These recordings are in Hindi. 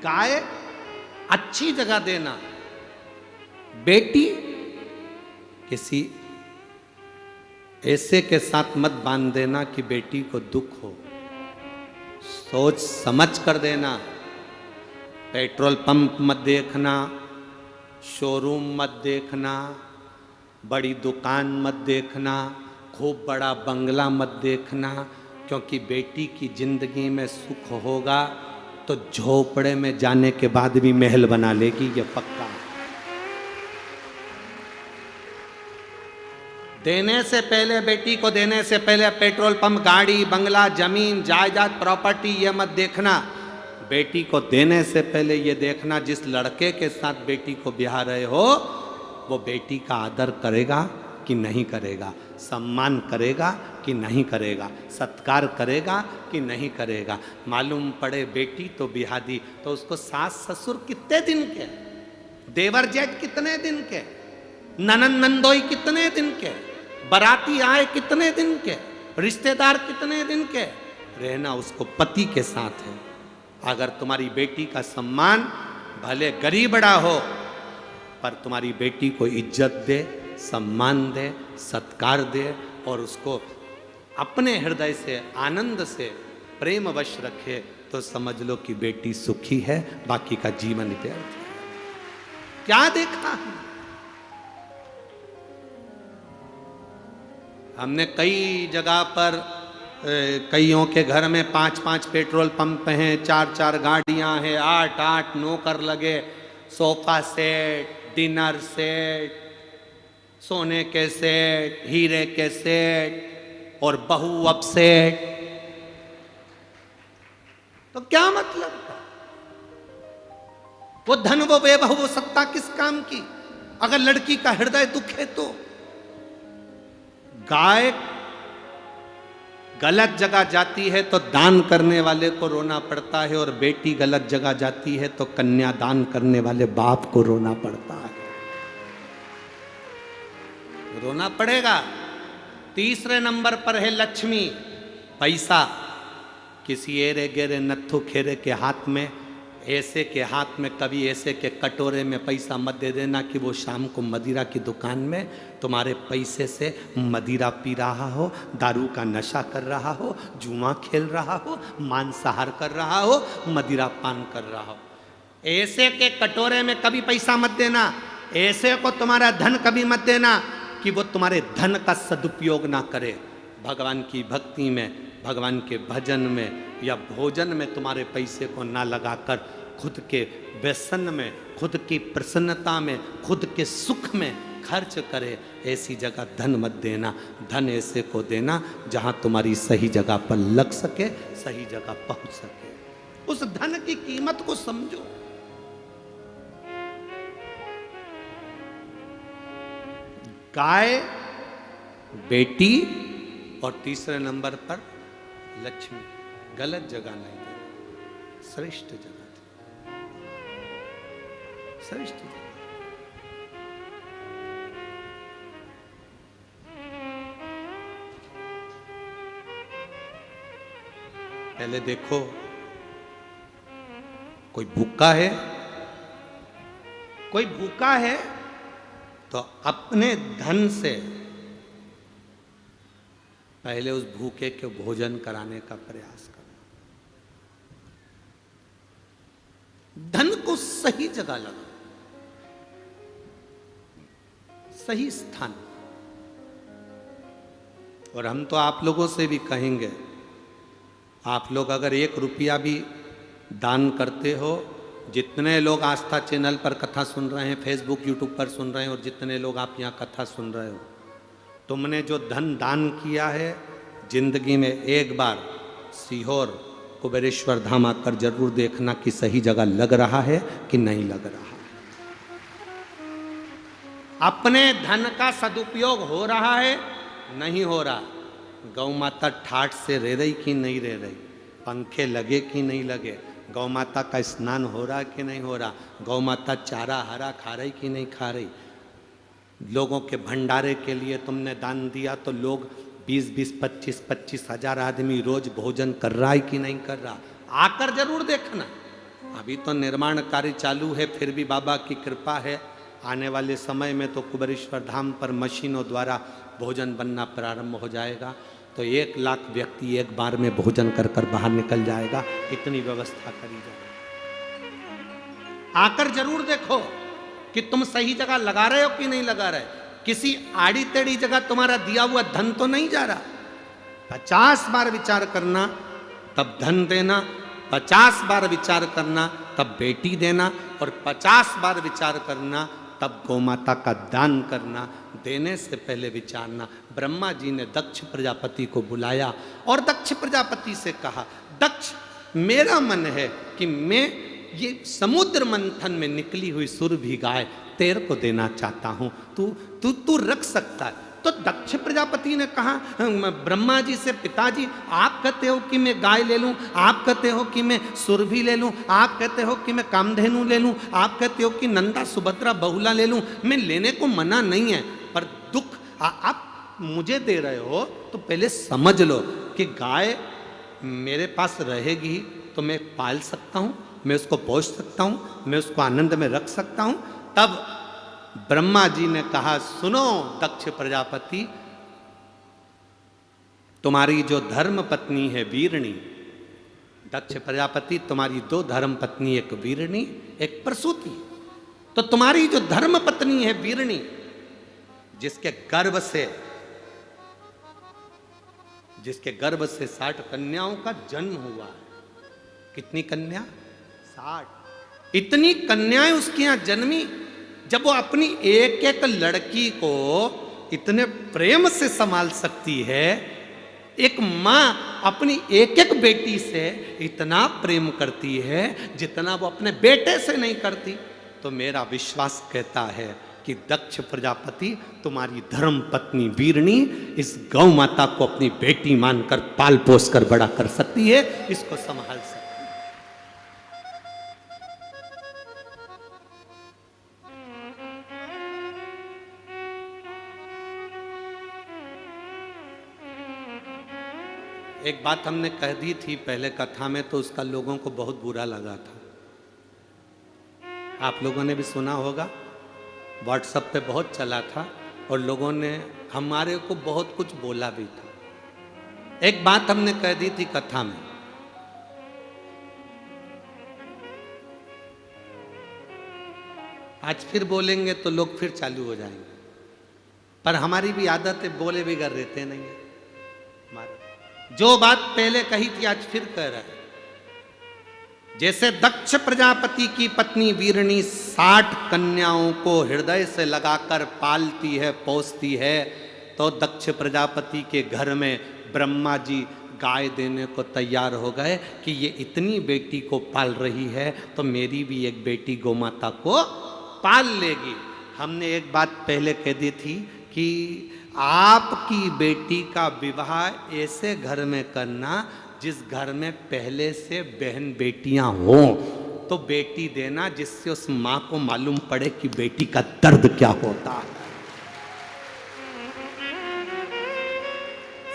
गाय अच्छी जगह देना। बेटी किसी ऐसे के साथ मत बांध देना कि बेटी को दुख हो, सोच समझ कर देना। पेट्रोल पंप मत देखना, शोरूम मत देखना, बड़ी दुकान मत देखना, खूब बड़ा बंगला मत देखना, क्योंकि बेटी की जिंदगी में सुख होगा तो झोपड़े में जाने के बाद भी महल बना लेगी, ये पक्का। देने से पहले, बेटी को देने से पहले पेट्रोल पंप, गाड़ी, बंगला, जमीन, जायदाद, प्रॉपर्टी ये मत देखना। बेटी को देने से पहले ये देखना जिस लड़के के साथ बेटी को ब्याह रहे हो वो बेटी का आदर करेगा कि नहीं करेगा, सम्मान करेगा कि नहीं करेगा, सत्कार करेगा कि नहीं करेगा। मालूम पड़े बेटी तो ब्याह दी तो उसको सास ससुर कितने दिन के, देवर जेठ कितने दिन के, ननन नंदोई कितने दिन के, बाराती आए कितने दिन के, रिश्तेदार कितने दिन के, रहना उसको पति के साथ है। अगर तुम्हारी बेटी का सम्मान भले गरीबड़ा हो पर तुम्हारी बेटी को इज्जत दे, सम्मान दे, सत्कार दे और उसको अपने हृदय से, आनंद से, प्रेम वश रखे तो समझ लो कि बेटी सुखी है, बाकी का जीवन व्यर्थ है। क्या देखा हमने कई जगह पर, कईयों के घर में 5-5 पेट्रोल पंप हैं, 4-4 गाड़ियां हैं, 8-8 नौकर लगे, सोफा सेट, डिनर सेट, सोने के सेट, हीरे के सेट और बहू अब सेट। तो क्या मतलब? वो धन, वो वैभव, वो सत्ता किस काम की अगर लड़की का हृदय दुख है तो? गाय गलत जगह जाती है तो दान करने वाले को रोना पड़ता है और बेटी गलत जगह जाती है तो कन्यादान करने वाले बाप को रोना पड़ता है। रोना पड़ेगा। तीसरे नंबर पर है लक्ष्मी, पैसा। किसी एरे गेरे नत्थु खेरे के हाथ में, ऐसे के हाथ में, कभी ऐसे के कटोरे में पैसा मत दे देना कि वो शाम को मदिरा की दुकान में तुम्हारे पैसे से मदिरा पी रहा हो, दारू का नशा कर रहा हो, जुआ खेल रहा हो, मांसाहार कर रहा हो, मदिरा पान कर रहा हो। ऐसे के कटोरे में कभी पैसा मत देना। ऐसे को तुम्हारा धन कभी मत देना कि वो तुम्हारे धन का सदुपयोग ना करे। भगवान की भक्ति में, भगवान के भजन में या भोजन में तुम्हारे पैसे को ना लगाकर खुद के व्यसन में, खुद की प्रसन्नता में, खुद के सुख में खर्च करे। ऐसी जगह धन मत देना। धन ऐसे को देना जहां तुम्हारी सही जगह पर लग सके, सही जगह पहुंच सके। उस धन की कीमत को समझो। गाय, बेटी और तीसरे नंबर पर लक्ष्मी। गलत जगह नहीं देना, श्रेष्ठ जगह दे, श्रेष्ठ जगह। पहले देखो कोई भूखा है, कोई भूखा है तो अपने धन से पहले उस भूखे के भोजन कराने का प्रयास करो। धन को सही जगह लगाओ, सही स्थान। और हम तो आप लोगों से भी कहेंगे, आप लोग अगर 1 रुपया भी दान करते हो, जितने लोग आस्था चैनल पर कथा सुन रहे हैं, फेसबुक यूट्यूब पर सुन रहे हैं और जितने लोग आप यहाँ कथा सुन रहे हो, तुमने जो धन दान किया है, जिंदगी में एक बार सीहोर कुबेरेश्वर धाम आकर जरूर देखना कि सही जगह लग रहा है कि नहीं लग रहा। अपने धन का सदुपयोग हो रहा है, नहीं हो रहा। गौ माता ठाठ से रह रही कि नहीं रह रही, पंखे लगे कि नहीं लगे, गौ माता का स्नान हो रहा कि नहीं हो रहा, गौ माता चारा हरा खा रही कि नहीं खा रही। लोगों के भंडारे के लिए तुमने दान दिया तो लोग 20-20, 25-25 हजार आदमी रोज भोजन कर रहा है कि नहीं कर रहा। आकर जरूर देखना, अभी तो निर्माण कार्य चालू है, फिर भी बाबा की कृपा है, आने वाले समय में तो कुबेरेश्वर धाम पर मशीनों द्वारा भोजन बनना प्रारंभ हो जाएगा। तो 1 लाख व्यक्ति एक बार में भोजन कर कर बाहर निकल जाएगा, इतनी व्यवस्था करी जाए। आकर जरूर देखो कि तुम सही जगह लगा रहे हो कि नहीं लगा रहे। किसी आड़ी टेढ़ी जगह तुम्हारा दिया हुआ धन तो नहीं जा रहा। 50 बार विचार करना तब धन देना, 50 बार विचार करना तब बेटी देना, और 50 बार विचार करना तब गौमाता का दान करना। देने से पहले विचारना। ब्रह्मा जी ने दक्ष प्रजापति को बुलाया और दक्ष प्रजापति से कहा, दक्ष मेरा मन है कि मैं ये समुद्र मंथन में निकली हुई सुरभि गाय तेरे को देना चाहता हूं, तू रख सकता है। तो दक्ष प्रजापति ने कहा ब्रह्मा जी से, पिताजी आप कहते हो कि मैं गाय ले लूं, आप कहते हो कि मैं सुरभि ले लूं, आप कहते हो कि मैं कामधेनु ले लूं, आप कहते हो कि नंदा सुभद्रा बहुला ले लूं, मैं लेने को मना नहीं है, पर दुख आप मुझे दे रहे हो तो पहले समझ लो कि गाय मेरे पास रहेगी तो मैं पाल सकता हूं, मैं उसको पोष सकता हूं, मैं उसको आनंद में रख सकता हूं। तब ब्रह्मा जी ने कहा, सुनो दक्ष प्रजापति, तुम्हारी जो धर्म पत्नी है वीरणी, दक्ष प्रजापति तुम्हारी 2 धर्म पत्नी, एक वीरणी एक प्रसूति। तो तुम्हारी जो धर्म पत्नी है वीरणी, जिसके गर्भ से 60 कन्याओं का जन्म हुआ है। कितनी कन्या? 60। इतनी कन्याएं उसके यहां जन्मी। जब वो अपनी एक एक लड़की को इतने प्रेम से संभाल सकती है, एक मां अपनी एक एक बेटी से इतना प्रेम करती है जितना वो अपने बेटे से नहीं करती, तो मेरा विश्वास कहता है कि दक्ष प्रजापति तुम्हारी धर्म पत्नी वीरणी इस गौ माता को अपनी बेटी मानकर पाल पोस कर बड़ा कर सकती है, इसको संभाल सकती है। एक बात हमने कह दी थी पहले कथा में, तो उसका लोगों को बहुत बुरा लगा था। आप लोगों ने भी सुना होगा, व्हाट्सएप पे बहुत चला था और लोगों ने हमारे को बहुत कुछ बोला भी था। एक बात हमने कह दी थी कथा में, आज फिर बोलेंगे तो लोग फिर चालू हो जाएंगे, पर हमारी भी आदत है, बोले बिगड़ रहते नहीं है हमारे। जो बात पहले कही थी आज फिर कह रहा है। जैसे दक्ष प्रजापति की पत्नी वीरणी 60 कन्याओं को हृदय से लगाकर पालती है, पोसती है, तो दक्ष प्रजापति के घर में ब्रह्मा जी गाय देने को तैयार हो गए कि ये इतनी बेटी को पाल रही है तो मेरी भी एक बेटी गोमाता को पाल लेगी। हमने एक बात पहले कह दी थी कि आपकी बेटी का विवाह ऐसे घर में करना जिस घर में पहले से बहन बेटियां हो, तो बेटी देना जिससे उस मां को मालूम पड़े कि बेटी का दर्द क्या होता है।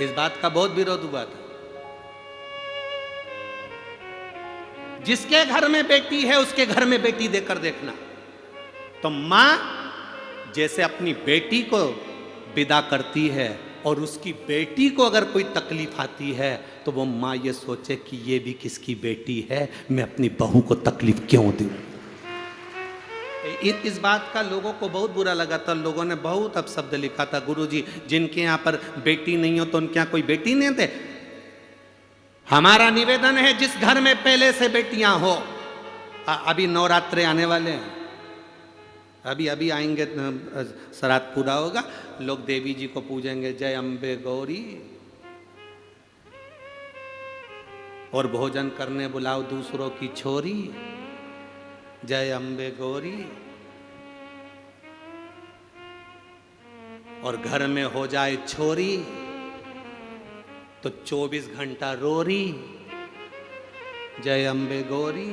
इस बात का बहुत विरोध हुआ था। जिसके घर में बेटी है उसके घर में बेटी देकर देखना। तो मां जैसे अपनी बेटी को विदा करती है और उसकी बेटी को अगर कोई तकलीफ आती है तो वो माँ ये सोचे कि ये भी किसकी बेटी है, मैं अपनी बहू को तकलीफ क्यों दूं। इस बात का लोगों को बहुत बुरा लगा था। लोगों ने बहुत अपशब्द लिखा था, गुरुजी जिनके यहाँ पर बेटी नहीं हो तो उनके यहाँ कोई बेटी नहीं थे। हमारा निवेदन है जिस घर में पहले से बेटियां हो, अभी नवरात्रे आने वाले हैं, अभी आएंगे, श्राद्ध पूरा होगा, लोग देवी जी को पूजेंगे, जय अम्बे गौरी, और भोजन करने बुलाओ दूसरों की छोरी, जय अम्बे गौरी, और घर में हो जाए छोरी तो 24 घंटा रोरी, जय अम्बे गौरी,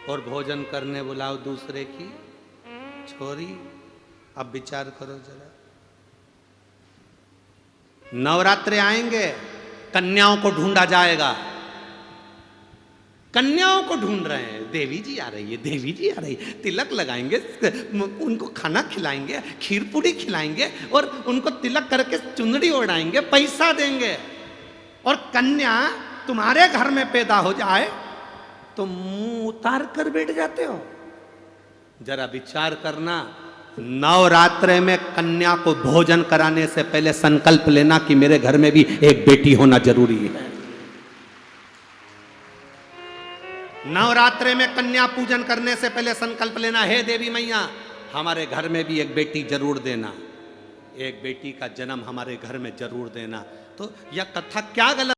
और भोजन करने बुलाओ दूसरे की छोरी। अब विचार करो जरा, नवरात्रे आएंगे, कन्याओं को ढूंढा जाएगा, कन्याओं को ढूंढ रहे हैं, देवी जी आ रही है, देवी जी आ रही है, तिलक लगाएंगे, उनको खाना खिलाएंगे, खीर पूरी खिलाएंगे और उनको तिलक करके चुंदड़ी ओढ़ाएंगे, पैसा देंगे। और कन्या तुम्हारे घर में पैदा हो जाए तो मुंह उतार कर बैठ जाते हो। जरा विचार करना, नवरात्रे में कन्या को भोजन कराने से पहले संकल्प लेना कि मेरे घर में भी एक बेटी होना जरूरी है। नवरात्रे में कन्या पूजन करने से पहले संकल्प लेना, हे देवी मैया हमारे घर में भी एक बेटी जरूर देना, एक बेटी का जन्म हमारे घर में जरूर देना। तो यह कथा क्या गलत